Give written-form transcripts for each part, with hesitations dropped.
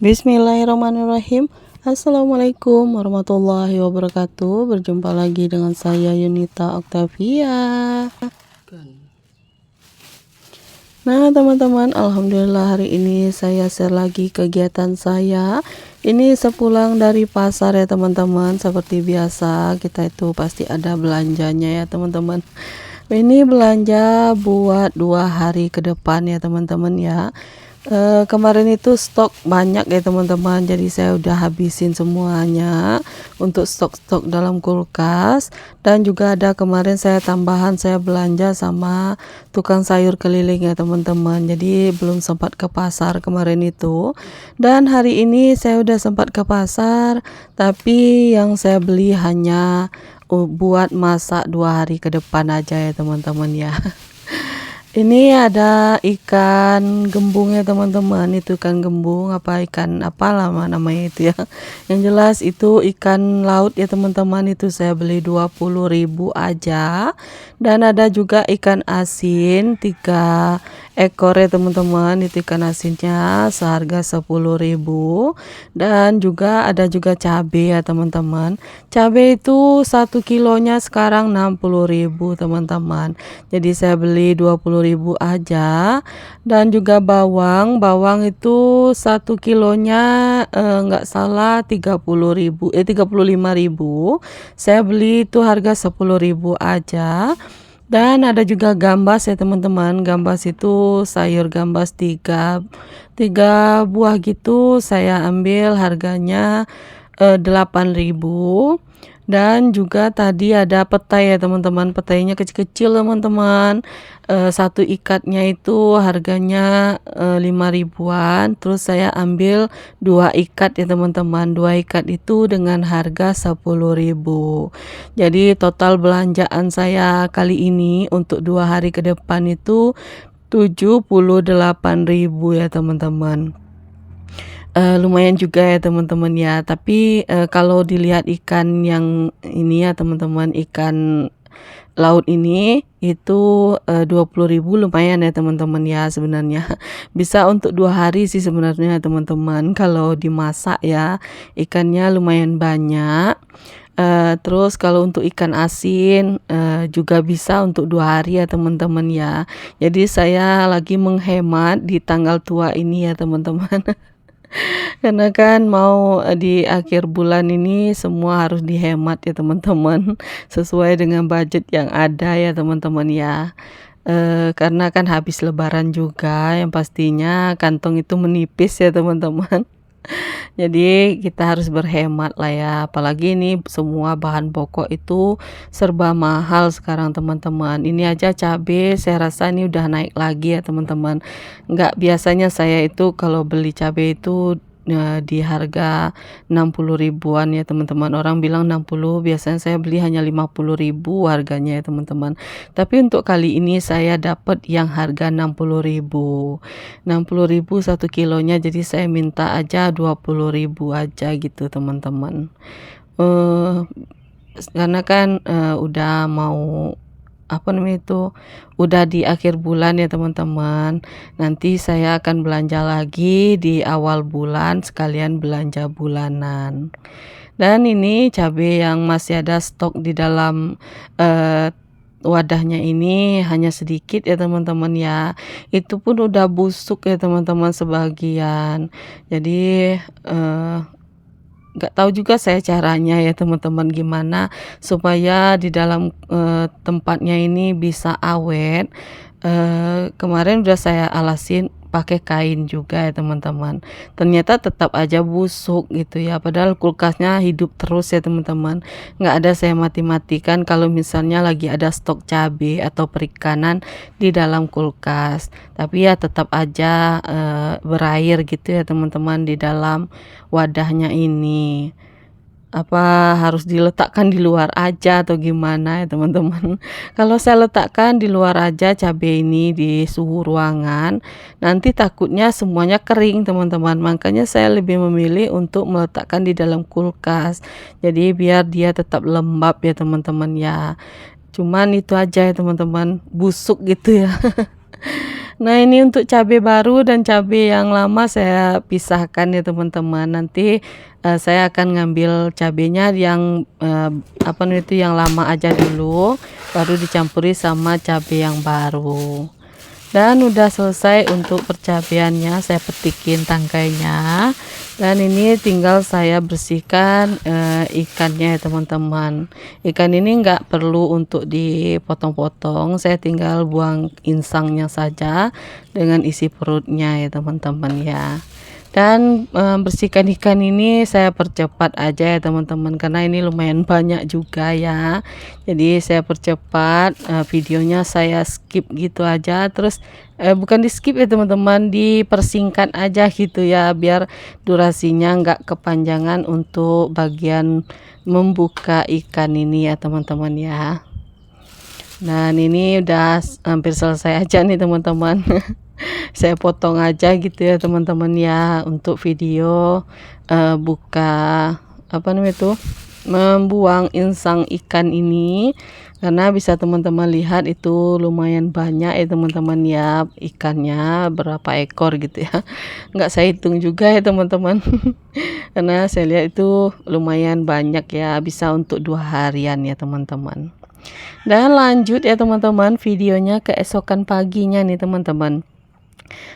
Bismillahirrahmanirrahim. Assalamualaikum warahmatullahi wabarakatuh. Berjumpa lagi dengan saya Yunita Octavia. Nah teman-teman, alhamdulillah hari ini saya share lagi kegiatan saya. Ini sepulang dari pasar ya teman-teman. Seperti biasa kita itu pasti ada belanjanya ya teman-teman. Ini belanja buat 2 hari ke depan ya teman-teman ya. Kemarin itu stok banyak ya teman-teman, jadi saya udah habisin semuanya untuk stok-stok dalam kulkas. Dan juga ada kemarin saya tambahan, saya belanja sama tukang sayur keliling ya teman-teman, jadi belum sempat ke pasar kemarin itu. Dan hari ini saya udah sempat ke pasar, tapi yang saya beli hanya buat masak 2 hari ke depan aja ya teman-teman ya. Ini ada ikan gembung ya teman-teman. Itu ikan gembung apa ikan apa lama namanya itu ya. Yang jelas itu ikan laut ya teman-teman. Itu saya beli 20.000 aja. Dan ada juga ikan asin 3 ekor ya teman-teman. Itu ikan asinnya seharga 10.000. Dan juga ada juga cabai ya teman-teman. Cabai itu 1 kilonya sekarang 60.000 teman-teman. Jadi saya beli 20.000 aja. Dan juga bawang itu 1 kilonya enggak salah 35.000. Saya beli itu harga 10.000 aja. Dan ada juga gambas ya teman-teman. Gambas itu sayur gambas 3 buah gitu saya ambil harganya 8.000. Dan juga tadi ada petai ya teman-teman, petainya kecil-kecil teman-teman. Satu ikatnya itu harganya 5.000-an. Terus saya ambil 2 ikat ya teman-teman. 2 ikat itu dengan harga 10.000. Jadi total belanjaan saya kali ini untuk 2 hari ke depan itu 78.000 ya teman-teman. Lumayan juga ya teman-teman ya, tapi kalau dilihat ikan yang ini ya teman-teman, ikan laut ini itu 20.000 lumayan ya teman-teman ya sebenarnya. Bisa untuk 2 hari sih sebenarnya teman-teman kalau dimasak ya. Ikannya lumayan banyak. Terus kalau untuk ikan asin juga bisa untuk 2 hari ya teman-teman ya. Jadi saya lagi menghemat di tanggal tua ini ya teman-teman. Karena kan mau di akhir bulan ini semua harus dihemat ya teman-teman. Sesuai dengan budget yang ada ya teman-teman ya. Karena kan habis lebaran juga, yang pastinya kantong itu menipis ya teman-teman. Jadi kita harus berhemat lah ya. Apalagi ini semua bahan pokok itu serba mahal sekarang teman-teman. Ini aja cabai saya rasa ini udah naik lagi ya teman-teman. Nggak biasanya saya itu kalau beli cabai itu di harga 60.000-an ya teman-teman. Orang bilang 60, biasanya saya beli hanya 50.000 harganya ya teman-teman. Tapi untuk kali ini saya dapat yang harga 60.000. 60.000 1 kilonya, jadi saya minta aja 20.000 aja gitu teman-teman. Karena kan udah mau apa namanya itu, udah di akhir bulan ya teman-teman. Nanti saya akan belanja lagi di awal bulan sekalian belanja bulanan. Dan ini cabai yang masih ada stok di dalam wadahnya ini hanya sedikit ya teman-teman ya. Itu pun udah busuk ya teman-teman sebagian. Jadi nggak tahu juga saya caranya ya teman-teman gimana supaya di dalam tempatnya ini bisa awet. Kemarin udah saya alasin pakai kain juga ya teman-teman. Ternyata tetap aja busuk gitu ya. Padahal kulkasnya hidup terus ya teman-teman. Nggak ada saya mati-matikan kalau misalnya lagi ada stok cabai atau perikanan di dalam kulkas. Tapi ya tetap aja berair gitu ya teman-teman di dalam wadahnya ini. Apa harus diletakkan di luar aja atau gimana ya teman-teman. Kalau saya letakkan di luar aja cabai ini di suhu ruangan, nanti takutnya semuanya kering teman-teman. Makanya saya lebih memilih untuk meletakkan di dalam kulkas. Jadi biar dia tetap lembab ya teman-teman ya. Cuman itu aja ya teman-teman, busuk gitu ya. Nah, ini untuk cabai baru dan cabai yang lama saya pisahkan ya teman-teman. Nanti saya akan ngambil cabenya yang apa namanya itu yang lama aja dulu, baru dicampuri sama cabai yang baru. Dan udah selesai untuk percabeannya, saya petikin tangkainya. Dan ini tinggal saya bersihkan ikannya ya teman-teman. Ikan ini nggak perlu untuk dipotong-potong, saya tinggal buang insangnya saja dengan isi perutnya ya teman-teman ya. Dan bersihkan ikan ini saya percepat aja ya teman-teman, karena ini lumayan banyak juga ya. Jadi saya percepat, videonya saya skip gitu aja, terus bukan di skip ya teman-teman, dipersingkat aja gitu ya, biar durasinya nggak kepanjangan untuk bagian membuka ikan ini ya teman-teman ya. Dan ini udah hampir selesai aja nih teman-teman. Saya potong aja gitu ya teman-teman ya, untuk video buka apa namanya itu, membuang insang ikan ini, karena bisa teman-teman lihat itu lumayan banyak ya teman-teman ya, ikannya berapa ekor gitu ya. Nggak saya hitung juga ya teman-teman. Karena saya lihat itu lumayan banyak ya, bisa untuk 2 harian ya teman-teman. Dan lanjut ya teman-teman, videonya keesokan paginya nih teman-teman.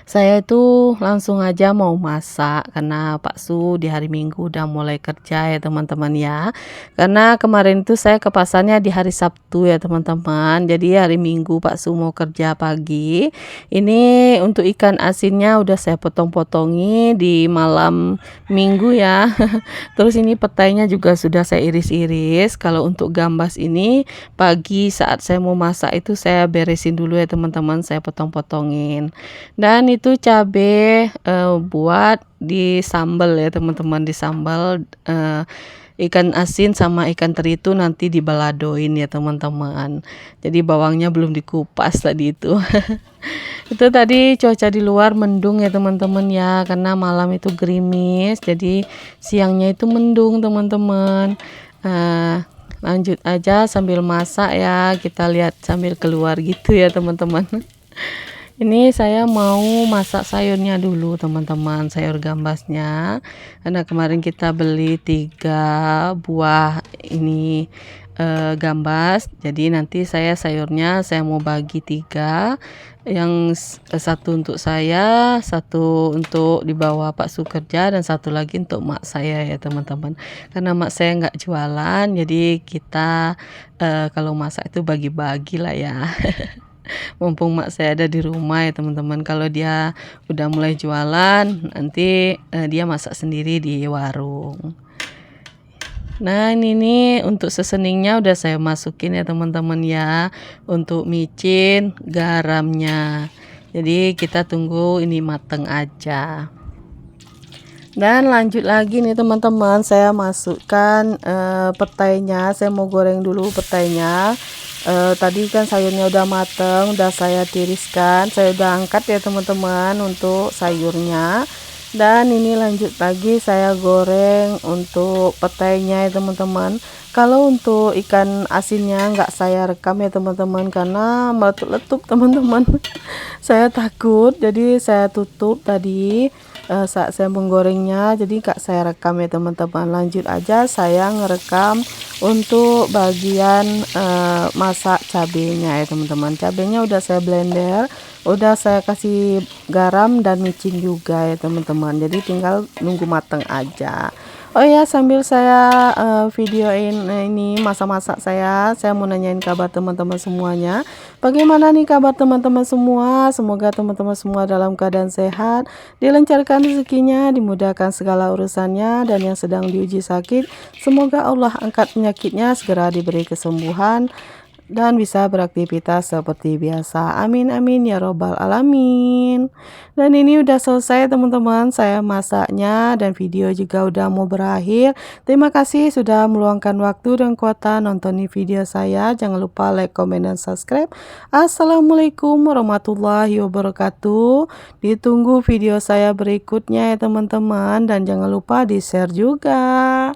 Saya itu langsung aja mau masak, karena Pak Su di hari Minggu udah mulai kerja ya teman-teman ya. Karena kemarin itu saya ke pasarnya di hari Sabtu ya teman-teman. Jadi hari Minggu Pak Su mau kerja pagi. Ini untuk ikan asinnya udah saya potong-potongi di malam Minggu ya. Terus ini petainya juga sudah saya iris-iris. Kalau untuk gambas ini pagi saat saya mau masak itu saya beresin dulu ya teman-teman, saya potong-potongin. Dan itu cabe buat di sambal ya teman-teman, di sambal ikan asin sama ikan teri itu nanti dibaladoin ya teman-teman. Jadi bawangnya belum dikupas tadi itu. Itu tadi cuaca di luar mendung ya teman-teman ya, karena malam itu gerimis, jadi siangnya itu mendung teman-teman. Lanjut aja sambil masak ya, kita lihat sambil keluar gitu ya teman-teman. Ini saya mau masak sayurnya dulu teman-teman, sayur gambasnya. Karena kemarin kita beli 3 buah ini gambas. Jadi nanti sayurnya saya mau bagi 3. Yang satu untuk saya, satu untuk dibawa Pak Su kerja, dan satu lagi untuk mak saya ya teman-teman. Karena mak saya nggak jualan, jadi kita kalau masak itu bagi-bagi lah ya. Mumpung mak saya ada di rumah ya teman-teman. Kalau dia udah mulai jualan, nanti dia masak sendiri di warung. Nah, ini nih untuk seasoningnya udah saya masukin ya teman-teman ya, untuk micin garamnya. Jadi kita tunggu ini mateng aja. Dan lanjut lagi nih teman-teman, saya masukkan petainya. Saya mau goreng dulu petainya. Tadi kan sayurnya udah mateng, udah saya tiriskan, saya udah angkat ya teman-teman untuk sayurnya. Dan ini lanjut lagi saya goreng untuk petainya ya teman-teman. Kalau untuk ikan asinnya nggak saya rekam ya teman-teman, karena meletup-letup teman-teman. Saya takut, jadi saya tutup tadi saat saya menggorengnya, jadi nggak saya rekam ya teman-teman. Lanjut aja saya ngerekam untuk bagian masak cabenya ya teman-teman. Cabenya udah saya blender, udah saya kasih garam dan micin juga ya teman-teman, jadi tinggal nunggu mateng aja. Oh ya, sambil saya videoin ini masa-masa saya mau nanyain kabar teman-teman semuanya. Bagaimana nih kabar teman-teman semua? Semoga teman-teman semua dalam keadaan sehat, dilancarkan rezekinya, dimudahkan segala urusannya, dan yang sedang diuji sakit, semoga Allah angkat penyakitnya, segera diberi kesembuhan, dan bisa beraktivitas seperti biasa. Amin amin ya robbal alamin. Dan ini udah selesai teman-teman, saya masaknya, dan video juga udah mau berakhir. Terima kasih sudah meluangkan waktu dan kuota nonton video saya. Jangan lupa like, comment, dan subscribe. Assalamualaikum warahmatullahi wabarakatuh. Ditunggu video saya berikutnya ya teman-teman, dan jangan lupa di share juga.